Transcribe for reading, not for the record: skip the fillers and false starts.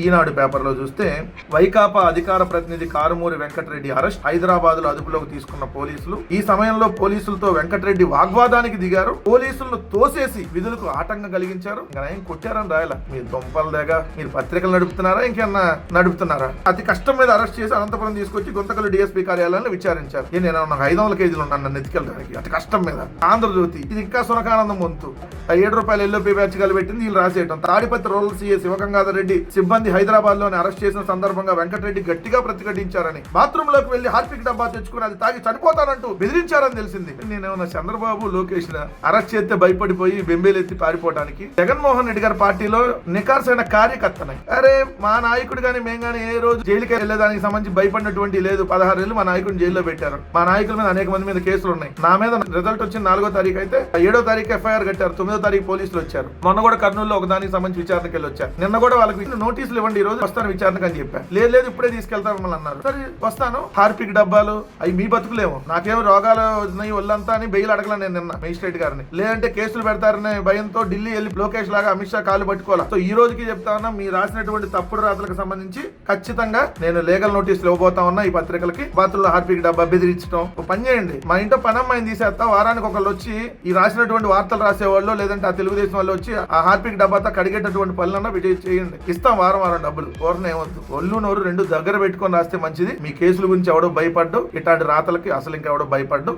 ఈనాడు పేపర్లో చూస్తే వైకాపా అధికార ప్రతినిధి కారుమూరి వెంకటరెడ్డి అరెస్ట్, హైదరాబాద్ లో అదుపులోకి తీసుకున్న పోలీసులు. ఈ సమయంలో పోలీసులతో వెంకటరెడ్డి వాగ్వాదానికి దిగారు. పోలీసులను తోసేసి విధులకు ఆటంకం కలిగించారు. ఇంకా ఏం కొట్టారని రాయలా. మీరు దొంపల దగ్గర మీరు పత్రికలు నడుపుతున్నారా, ఇంకేమన్నా నడుపుతున్నారా? అతి కష్టం మీద అరెస్ట్ చేసి అనంతపురం తీసుకొచ్చి గుంతకల్ డిఎస్పీ కార్యాలయాన్ని విచారించారు. నేను 500 కేజీలు ఉన్నాను నన్ను ఎత్తుకెళ్ళడానికి. అతి కష్టం మీద ఆంధ్రజ్యోతి ఇది ఇంకా సునకానందం వంతు. ₹7 ఎల్ఓపీ బ్యాచ్లు పెట్టింది వీళ్ళు రాసేయటం. తాడిపత్రి రూరల్ సీఏ శివగంగాధర్ రెడ్డి సిబ్బంది హైదరాబాద్ లోని అరెస్ట్ చేసిన సందర్భంగా వెంకటరెడ్డి గట్టిగా ప్రతిఘటించారని, బాత్రూమ్ లోకి వెళ్లి హార్పిక్ డబ్బా తెచ్చుకుని అది తాగి చనిపోతానంటూ బెదిరించారని తెలిసింది. నేనేమన్నా చంద్రబాబు లోకేష్ అరెస్ట్ చేస్తే భయపడిపోయి బెంబేలెత్తి పారిపోవడానికి జగన్మోహన్ రెడ్డి గారి పార్టీలో నికార్సైన కార్యకర్తనే. అరే మా నాయకుడు గాని మేము గాని ఏ రోజు జైలుకి వెళ్లేదానికి సంబంధించి భయపడినటువంటి లేదు. 16 ఏళ్ళు మా నాయకుడిని జైల్లో పెట్టారు. మా నాయకుల మీద అనేక మంది మీద కేసులు ఉన్నాయి. నా మీద రిజల్ట్ వచ్చిన 4వ తారీఖు అయితే 7వ తారీఖు ఎఫ్ఐఆర్ కట్టారు. 9వ తారీఖు పోలీసులు వచ్చారు. మొన్న కూడా కర్నూలులో ఒక దానికి సంబంధించి విచారణకి వెళ్ళి వచ్చారు. నిన్న కూడా వాళ్ళకి నోటీసులు ఇవ్వండి, ఈ రోజు వస్తాను విచారణకు అని చెప్పాను. లేదు ఇప్పుడే తీసుకెళ్తాను మమ్మల్ని అన్నారు. సరే వస్తాను. హార్పిక్ డబ్బాలు అవి మీ బతుకులేమో, నాకేమో రోగాలు ఉన్నాయి ఒళ్ళంతా అని బెయిల్ అడగల నేను నిన్న మేజిస్ట్రేట్ గారిని. లేదంటే కేసులు పెడతారనే భయంతో ఢిల్లీ వెళ్ళి లోకేష్ లాగా అమిత్ షా కాలు పట్టుకోవాలి. సో ఈ రోజుకి చెప్తా ఉన్నా, మీరు రాసినటువంటి తప్పుడు రాతలకు సంబంధించి ఖచ్చితంగా నేను లీగల్ నోటీసులు ఇవ్వబోతా ఉన్నా. ఈ పత్రికలకి బాతుల్లో హార్పిక్ డబ్బా బెదిరించడం. పని చేయండి, మా ఇంట్లో పనమ్మాయిని తీసేస్తా. వారానికి ఒకళ్ళు వచ్చి ఈ రాసినటువంటి వార్తలు రాసేవాళ్ళు లేదంటే ఆ తెలుగుదేశం వాళ్ళు వచ్చి ఆ హార్పిక్ డబ్బాతో కడిగేటటువంటి పనులన్నా చేయండి. ఇస్తాం వారం డబ్బులు. ఓరన ఏమొద్దు. ఒళ్ళు నోరు రెండు దగ్గర పెట్టుకొని రాస్తే మంచిది. మీ కేసుల గురించి ఎవడో భయపడ్డు, ఇట్లాంటి రాతలకి అసలు ఇంకెవడో భయపడ్డు.